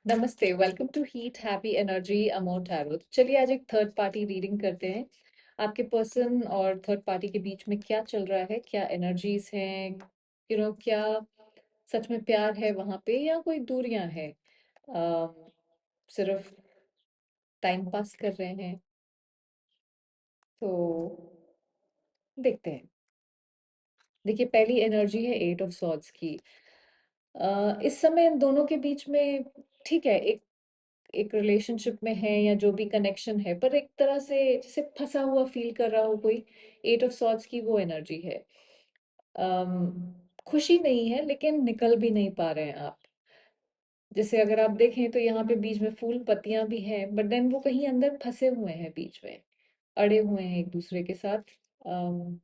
नमस्ते, welcome to heat happy energy amount tarot. चलिए आज एक थर्ड पार्टी रीडिंग करते हैं। आपके पर्सन और थर्ड पार्टी के बीच में क्या चल रहा है, क्या एनर्जीज हैं, क्या सच में प्यार है वहां पे या कोई दूरियां हैं। अम, सिर्फ टाइम पास कर रहे हैं। तो देखते हैं। देखिए, पहली एनर्जी है एट ऑफ सॉर्ड्स की। इस समय इन दोनों के बीच में ठीक है, एक एक रिलेशनशिप में है या जो भी कनेक्शन है, पर एक तरह से जैसे फंसा हुआ फील कर रहा हो कोई। एट ऑफ सॉर्ड्स की वो एनर्जी है। खुशी नहीं है लेकिन निकल भी नहीं पा रहे हैं आप। जैसे अगर आप देखें तो यहाँ पे बीच में फूल पत्तियां भी हैं, बट देन वो कहीं अंदर फंसे हुए हैं, बीच में अड़े हुए हैं एक दूसरे के साथ। अम,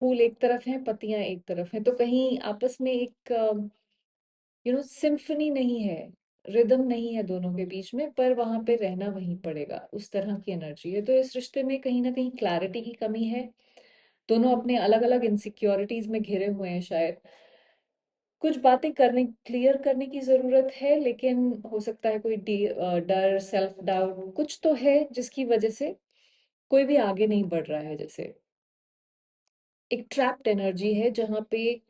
फूल एक तरफ हैं, पत्तियां एक तरफ हैं, तो कहीं आपस में एक सिम्फनी नहीं है, रिदम नहीं है दोनों के बीच में, पर वहां पे रहना वहीं पड़ेगा, उस तरह की एनर्जी है। तो इस रिश्ते में कहीं ना कहीं क्लैरिटी की कमी है। दोनों अपने अलग अलग इनसिक्योरिटीज में घिरे हुए हैं शायद। कुछ बातें करने क्लियर करने की जरूरत है, लेकिन हो सकता है कोई डर, सेल्फ डाउट कुछ तो है जिसकी वजह से कोई भी आगे नहीं बढ़ रहा है। जैसे एक ट्रैप्ड एनर्जी है जहाँ पे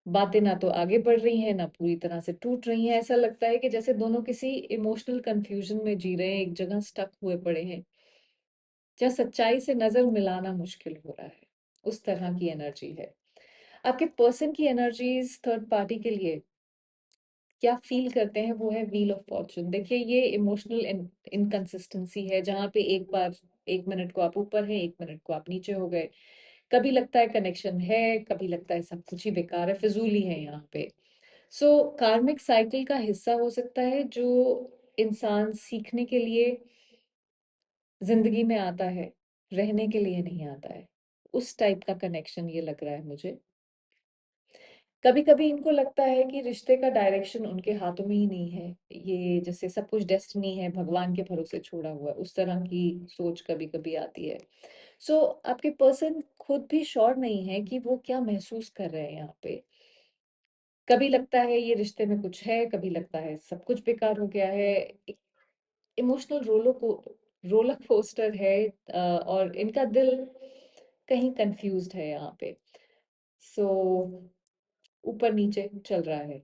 बातें ना तो आगे बढ़ रही हैं, ना पूरी तरह से टूट रही हैं। ऐसा लगता है कि जैसे दोनों किसी इमोशनल कंफ्यूजन में जी रहे हैं, एक जगह स्टक हुए पड़े हैं, जहाँ सच्चाई से नजर मिलाना मुश्किल हो रहा है। उस तरह की एनर्जी है। आपके पर्सन की एनर्जीज थर्ड पार्टी के लिए क्या फील करते हैं, वो है व्हील ऑफ फॉर्चून। देखिए, ये इमोशनल इनकंसिस्टेंसी है, जहाँ पे एक बार 1 मिनट को आप ऊपर हैं, 1 मिनट को आप नीचे हो गए। कभी लगता है कनेक्शन है, कभी लगता है सब कुछ ही बेकार है, फिजूली है यहाँ पे। सो कार्मिक साइकिल का हिस्सा हो सकता है, जो इंसान सीखने के लिए जिंदगी में आता है, रहने के लिए नहीं आता है। उस टाइप का कनेक्शन ये लग रहा है मुझे। कभी कभी इनको लगता है कि रिश्ते का डायरेक्शन उनके हाथों में ही नहीं है, ये जैसे सब कुछ डेस्टिनी है, भगवान के भरोसे छोड़ा हुआ है, उस तरह की सोच कभी कभी आती है। सो आपके पर्सन खुद भी श्योर नहीं है कि वो क्या महसूस कर रहे हैं यहाँ पे। कभी लगता है ये रिश्ते में कुछ है, कभी लगता है सब कुछ बेकार हो गया है। इमोशनल रोलर कोस्टर है। और इनका दिल कहीं कंफ्यूज्ड है यहाँ पे। सो ऊपर नीचे चल रहा है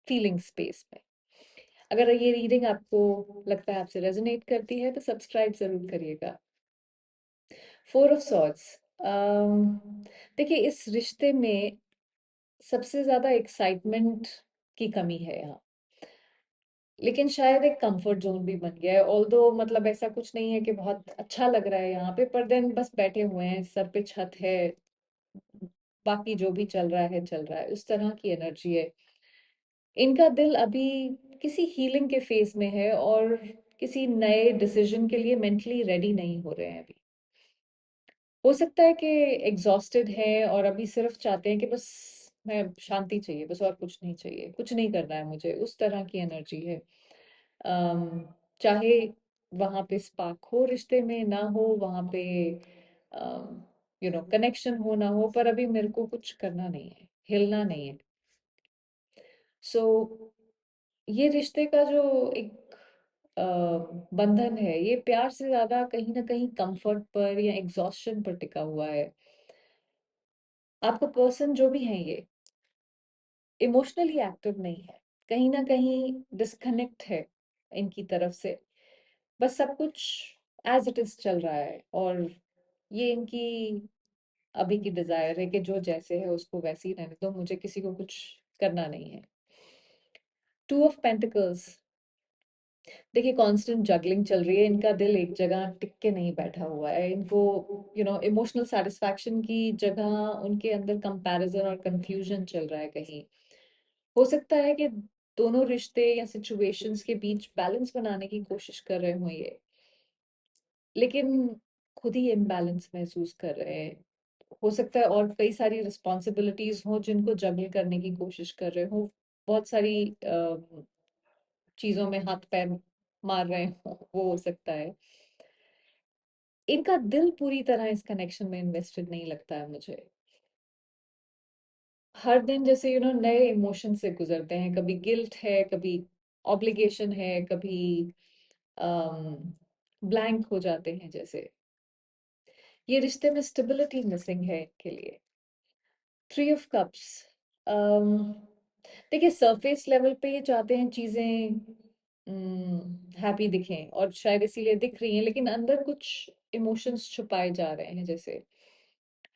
फीलिंग स्पेस में। अगर ये रीडिंग आपको लगता है आपसे रेजोनेट करती है तो सब्सक्राइब जरूर करिएगा। Four of swords. देखिए, इस रिश्ते में सबसे ज्यादा एक्साइटमेंट की कमी है यहाँ, लेकिन शायद एक कंफर्ट जोन भी बन गया है। ऑल्दो मतलब ऐसा कुछ नहीं है कि बहुत अच्छा लग रहा है यहाँ पे, पर देन बस बैठे हुए हैं, सर पे छत है, बाकी जो भी चल रहा है चल रहा है, उस तरह की एनर्जी है। इनका दिल अभी किसी हीलिंग के फेज में है और किसी नए डिसीजन के लिए मेंटली रेडी नहीं हो रहे हैं अभी। हो सकता है कि एग्जॉस्टेड हैं और अभी सिर्फ चाहते हैं कि बस मैं शांति चाहिए, बस और कुछ नहीं चाहिए, कुछ नहीं करना है मुझे, उस तरह की एनर्जी है। अम, चाहे वहां पे स्पार्क हो रिश्ते में ना हो, वहां पे कनेक्शन हो ना हो, पर अभी मेरे को कुछ करना नहीं है, हिलना नहीं है। सो ये रिश्ते का जो एक अ, बंधन है, ये प्यार से ज्यादा कहीं ना कहीं कंफर्ट पर या एग्जॉस्शन पर टिका हुआ है। आपका पर्सन जो भी है ये इमोशनली एक्टिव नहीं है, कहीं ना कहीं डिस्कनेक्ट है इनकी तरफ से। बस सब कुछ एज इट इज चल रहा है, और ये इनकी अभी की डिजायर है कि जो जैसे है उसको वैसे ही रहने दो, मुझे किसी को कुछ करना नहीं है। Two of pentacles. देखिए, कांस्टेंट जगलिंग चल रही है, इनका दिल एक जगह टिक के नहीं बैठा हुआ है। इनको इमोशनल सेटिस्फैक्शन की जगह उनके अंदर कंपैरिजन और कंफ्यूजन चल रहा है कहीं। हो सकता है कि दोनों रिश्ते या सिचुएशंस के बीच बैलेंस बनाने की कोशिश कर रहे हो ये, लेकिन खुद ही इम्बैलेंस महसूस कर रहे हैं। हो सकता है और कई सारी रिस्पॉन्सिबिलिटीज हो जिनको जगल करने की कोशिश कर रहे हो, बहुत सारी चीजों में हाथ पैर मार रहे हो, वो हो सकता है। इनका दिल पूरी तरह इस कनेक्शन में इन्वेस्टेड नहीं लगता है मुझे। हर दिन जैसे नए इमोशन से गुजरते हैं, कभी गिल्ट है, कभी ऑब्लिगेशन है, कभी ब्लैंक हो जाते हैं जैसे। ये रिश्ते में स्टेबिलिटी मिसिंग है इनके लिए। थ्री ऑफ कप्स, देखिए सरफेस लेवल पे ये चाहते हैं चीजें हैप्पी दिखें, और शायद इसीलिए दिख रही हैं, लेकिन अंदर कुछ इमोशंस छुपाए जा रहे हैं जैसे।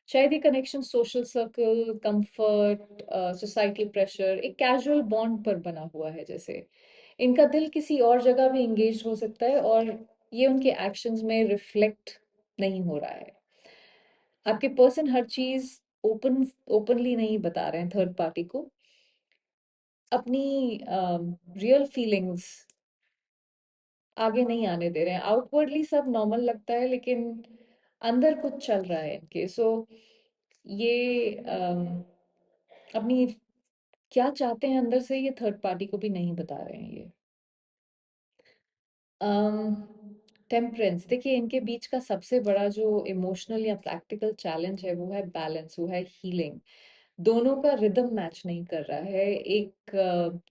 शायद ये connection social circle, comfort, societal pressure, एक कैजुअल बॉन्ड पर बना हुआ है जैसे। इनका दिल किसी और जगह भी इंगेज हो सकता है, और ये उनके एक्शंस में रिफ्लेक्ट नहीं हो रहा है। आपके पर्सन हर चीज ओपनली नहीं बता रहे हैं थर्ड पार्टी को, अपनी रियल फीलिंग्स आगे नहीं आने दे रहे हैं। आउटवर्डली सब नॉर्मल लगता है, लेकिन अंदर कुछ चल रहा है इनके। सो ये अपनी क्या चाहते हैं अंदर से, ये थर्ड पार्टी को भी नहीं बता रहे हैं ये। टेम्परेंस, देखिए इनके बीच का सबसे बड़ा जो इमोशनल या प्रैक्टिकल चैलेंज है वो है बैलेंस, वो है हीलिंग। दोनों का रिदम मैच नहीं कर रहा है, एक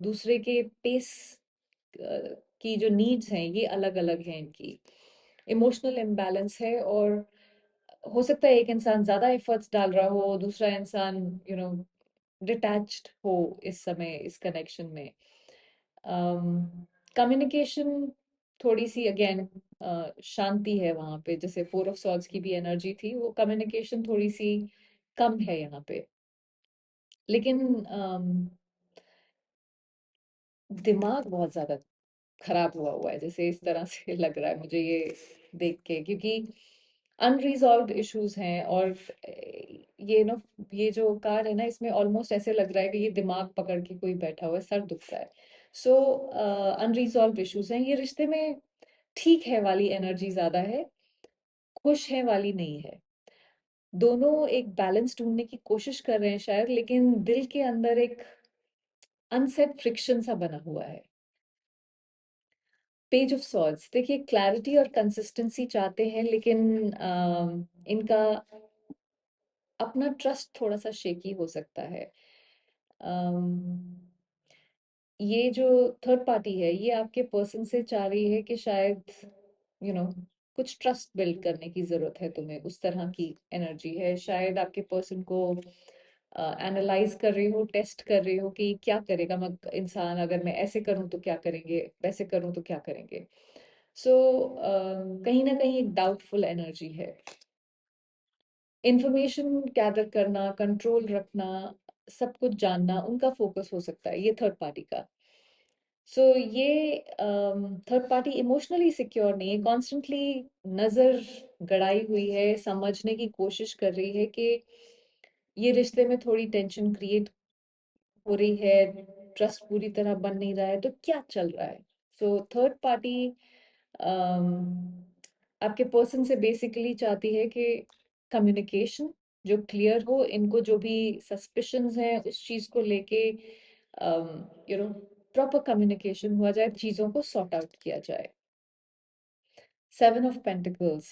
दूसरे के पेस की जो नीड्स हैं ये अलग अलग हैं इनकी। इमोशनल इम्बैलेंस है, और हो सकता है एक इंसान ज्यादा एफर्ट्स डाल रहा हो, दूसरा इंसान डिटैच्ड हो इस समय इस कनेक्शन में। कम्युनिकेशन थोड़ी सी अगेन शांति है वहां पे, जैसे फोर ऑफ सॉर्ड्स की भी एनर्जी थी, वो कम्युनिकेशन थोड़ी सी कम है यहाँ पे। लेकिन दिमाग बहुत ज्यादा खराब हुआ हुआ है जैसे, इस तरह से लग रहा है मुझे ये देख के, क्योंकि अनरिजॉल्व्ड इश्यूज हैं। और ये ना, ये जो कार्ड है ना, इसमें ऑलमोस्ट ऐसे लग रहा है कि ये दिमाग पकड़ के कोई बैठा हुआ है, सर दुखता है। सो अनरिजॉल्व्ड इश्यूज हैं ये रिश्ते में। ठीक है वाली एनर्जी ज्यादा है, खुश है वाली नहीं है। दोनों एक बैलेंस ढूंढने की कोशिश कर रहे हैं शायद, लेकिन दिल के अंदर एक अनसेट फ्रिक्शन सा बना हुआ है। पेज ऑफ सॉर्ड्स, देखिए क्लैरिटी और कंसिस्टेंसी चाहते हैं, लेकिन इनका अपना ट्रस्ट थोड़ा सा शेकी हो सकता है। अम, ये जो थर्ड पार्टी है ये आपके पर्सन से चाह रही है कि शायद यू you नो कुछ ट्रस्ट बिल्ड करने की जरूरत है तुम्हें, उस तरह की एनर्जी है। शायद आपके पर्सन को एनालाइज कर रही हो, टेस्ट कर रही हो कि क्या करेगा मग इंसान, अगर मैं ऐसे करूं तो क्या करेंगे, वैसे करूं तो क्या करेंगे। सो कहीं ना कहीं एक डाउटफुल एनर्जी है। इंफॉर्मेशन गैदर करना, कंट्रोल रखना, सब कुछ जानना उनका फोकस हो सकता है ये थर्ड पार्टी का। सो ये थर्ड पार्टी इमोशनली सिक्योर नहीं है, कॉन्स्टेंटली नजर गड़ाई हुई है, समझने की कोशिश कर रही है कि ये रिश्ते में थोड़ी टेंशन क्रिएट हो रही है, ट्रस्ट पूरी तरह बन नहीं रहा है, तो क्या चल रहा है। सो थर्ड पार्टी आपके पर्सन से बेसिकली चाहती है कि कम्युनिकेशन जो क्लियर हो, इनको जो भी सस्पिशंस हैं उस चीज को लेके यू नो प्रॉपर कम्युनिकेशन हुआ जाए, चीजों को सॉर्ट आउट किया जाए। सेवन ऑफ पेंटिकल्स,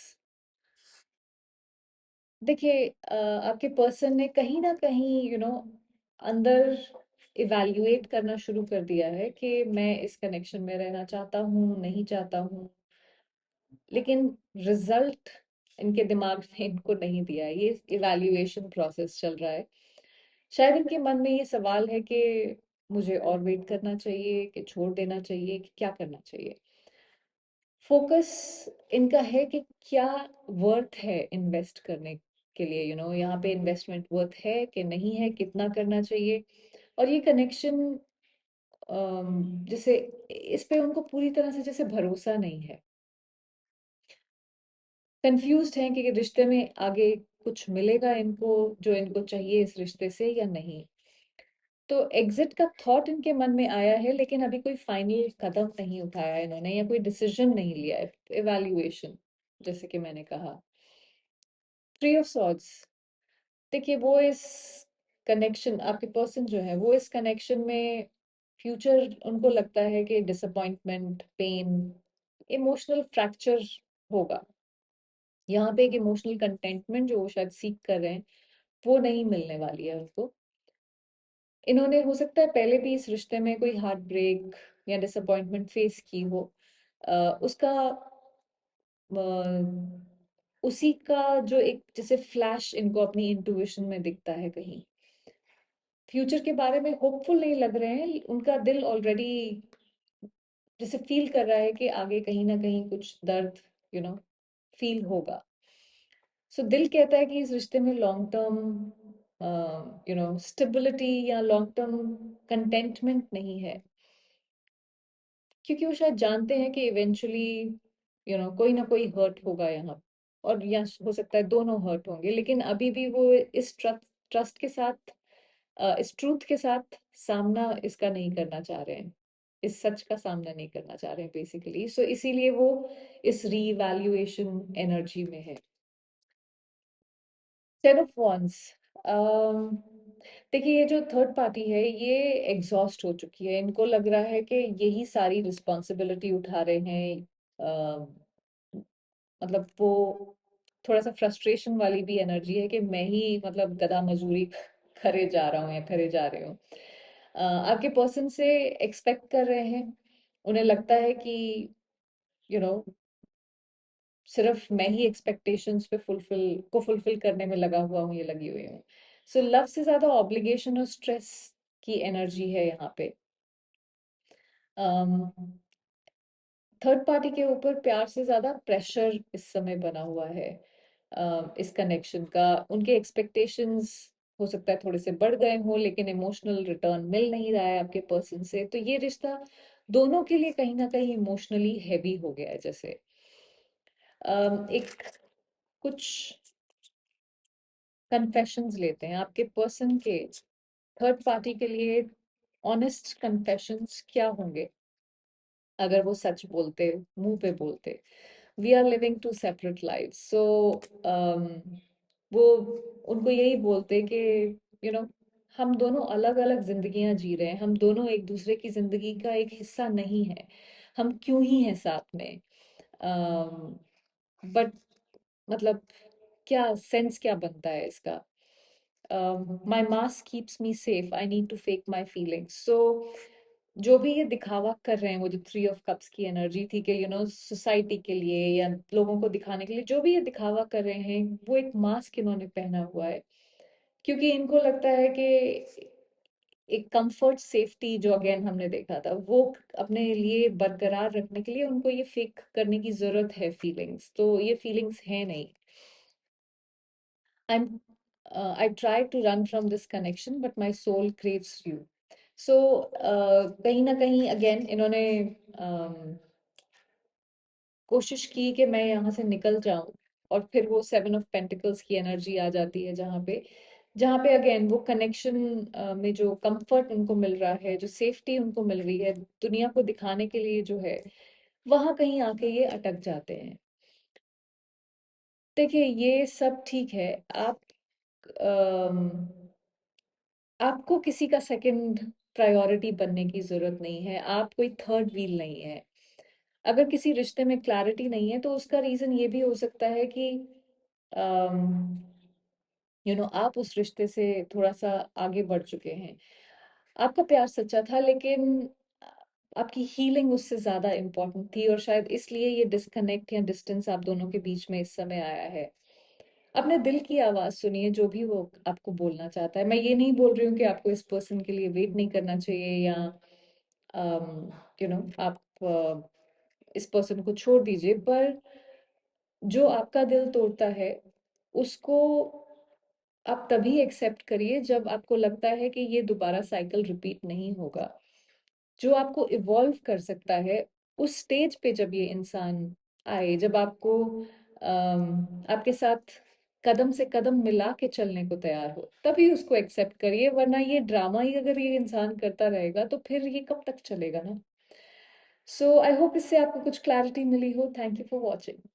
देखिए आपके पर्सन ने कहीं ना कहीं अंदर इवैल्यूएट करना शुरू कर दिया है कि मैं इस कनेक्शन में रहना चाहता हूँ, नहीं चाहता हूँ, लेकिन रिजल्ट इनके दिमाग ने इनको नहीं दिया है। ये इवैल्यूएशन प्रोसेस चल रहा है। शायद इनके मन में ये सवाल है कि मुझे और वेट करना चाहिए, कि छोड़ देना चाहिए, कि क्या करना चाहिए। फोकस इनका है कि क्या वर्थ है इन्वेस्ट करने के लिए, यहाँ पे इन्वेस्टमेंट वर्थ है कि नहीं है, कितना करना चाहिए। और ये कनेक्शन जैसे इस पे उनको पूरी तरह से जैसे भरोसा नहीं है, कंफ्यूज्ड हैं कि रिश्ते में आगे कुछ मिलेगा इनको जो इनको चाहिए इस रिश्ते से या नहीं। तो एग्जिट का थॉट इनके मन में आया है, लेकिन अभी कोई फाइनल कदम नहीं उठाया है इन्होंने, या कोई डिसीजन नहीं लिया है। इवैल्यूएशन, जैसे कि मैंने कहा। थ्री ऑफ सॉर्ड्स, देखिए वो इस कनेक्शन, आपके पर्सन जो है वो इस कनेक्शन में फ्यूचर उनको लगता है कि डिसअपॉइंटमेंट, पेन, इमोशनल फ्रैक्चर होगा। यहाँ पे एक इमोशनल कंटेंटमेंट जो वो शायद सीख कर रहे हैं वो नहीं मिलने वाली है उनको। इन्होंने हो सकता है पहले भी इस रिश्ते में कोई हार्ट ब्रेक, या डिसअपॉइंटमेंट फेस की हो, उसका अ, उसी का जो एक जैसे फ्लैश इनको अपनी इंट्यूशन में दिखता है कहीं, फ्यूचर के बारे में होपफुल नहीं लग रहे हैं, उनका दिल ऑलरेडी जैसे फील कर रहा है कि आगे कहीं ना कहीं कुछ दर्द यू नो फील होगा। सो दिल कहता है कि इस रिश्ते में लॉन्ग टर्म स्टेबिलिटी या लॉन्ग टर्म कंटेंटमेंट नहीं है, क्योंकि वो शायद जानते हैं कि इवेंचुअली कोई ना कोई हर्ट होगा यहाँ, और या हो सकता है दोनों हर्ट होंगे, लेकिन अभी भी वो इस ट्रस्ट ट्रस्ट के साथ इस ट्रूथ के साथ सामना इसका नहीं करना चाह रहे हैं, इस सच का सामना नहीं करना चाह रहे हैं बेसिकली। सो इसीलिए वो इस रीवैल्यूएशन एनर्जी में है। टेन ऑफ वॉन्स, देखिए ये जो थर्ड पार्टी है ये एग्जॉस्ट हो चुकी है, इनको लग रहा है कि यही सारी रिस्पॉन्सिबिलिटी उठा रहे हैं। मतलब वो थोड़ा सा फ्रस्ट्रेशन वाली भी एनर्जी है कि मैं ही मतलब गधा मजूरी करे जा रहा हूँ या करे जा रहे हूँ। आपके पर्सन से एक्सपेक्ट कर रहे हैं, उन्हें लगता है कि यू नो सिर्फ मैं ही एक्सपेक्टेशंस पे फुलफिल करने में लगा हुआ हूँ, ये लगी हुई हूँ। सो लव से ज्यादा ऑब्लिगेशन और स्ट्रेस की एनर्जी है यहाँ पे। थर्ड पार्टी के ऊपर प्यार से ज्यादा प्रेशर इस समय बना हुआ है, इस कनेक्शन का। उनके एक्सपेक्टेशंस हो सकता है थोड़े से बढ़ गए हों, लेकिन इमोशनल रिटर्न मिल नहीं रहा है आपके पर्सन से, तो ये रिश्ता दोनों के लिए कहीं ना कहीं इमोशनली हैवी हो गया है जैसे। एक कुछ कन्फेशंस लेते हैं आपके पर्सन के थर्ड पार्टी के लिए। ऑनेस्ट कन्फेशंस क्या होंगे अगर वो सच बोलते, मुंह पे बोलते? We are living two separate life, so वो उनको यही बोलते कि यू नो हम दोनों अलग अलग जिंदगियां जी रहे हैं, हम दोनों एक दूसरे की जिंदगी का एक हिस्सा नहीं है, हम क्यों ही हैं साथ में? बट मतलब क्या सेंस क्या बनता है इसका? My mask keeps me safe, I need to fake my feelings. So जो भी ये दिखावा कर रहे हैं, वो जो थ्री ऑफ कप्स की एनर्जी थी कि सोसाइटी के लिए या लोगों को दिखाने के लिए जो भी ये दिखावा कर रहे हैं, वो एक मास्क इन्होंने पहना हुआ है, क्योंकि इनको लगता है कि एक कंफर्ट सेफ्टी जो अगेन हमने देखा था, वो अपने लिए बरकरार रखने के लिए उनको ये फेक करने की जरूरत है फीलिंग्स, तो ये फीलिंग्स है नहीं। I'm I try to run from this connection, but my soul craves you. So कहीं ना कहीं अगेन इन्होंने कोशिश की कि मैं यहाँ से निकल जाऊं, और फिर वो सेवन ऑफ पेंटिकल्स की एनर्जी आ जाती है, जहाँ पे अगेन वो कनेक्शन में जो कंफर्ट उनको मिल रहा है, जो सेफ्टी उनको मिल रही है दुनिया को दिखाने के लिए जो है, वहां कहीं आके ये अटक जाते हैं। देखिए ये सब ठीक है, आप अम, आपको किसी का सेकंड प्रायोरिटी बनने की जरूरत नहीं है, आप कोई थर्ड व्हील नहीं है। अगर किसी रिश्ते में क्लैरिटी नहीं है, तो उसका रीजन ये भी हो सकता है कि आप उस रिश्ते से थोड़ा सा आगे बढ़ चुके हैं, आपका प्यार सच्चा था, लेकिन आपकी हीलिंग उससे ज्यादा इम्पोर्टेंट थी, और शायद इसलिए ये डिस्कनेक्ट या डिस्टेंस आप दोनों के बीच में इस समय आया है। अपने दिल की आवाज सुनिए, जो भी वो आपको बोलना चाहता है। मैं ये नहीं बोल रही हूँ कि आपको इस पर्सन के लिए वेट नहीं करना चाहिए, या आप इस पर्सन को छोड़ दीजिए, पर जो आपका दिल तोड़ता है उसको आप तभी एक्सेप्ट करिए जब आपको लगता है कि ये दोबारा साइकिल रिपीट नहीं होगा। जो आपको इवॉल्व कर सकता है उस स्टेज पे जब ये इंसान आए, जब आपको आपके साथ कदम से कदम मिला के चलने को तैयार हो, तभी उसको एक्सेप्ट करिए, वरना ये ड्रामा ही अगर ये इंसान करता रहेगा तो फिर ये कब तक चलेगा ना। सो आई होप इससे आपको कुछ क्लैरिटी मिली हो। Thank you for watching.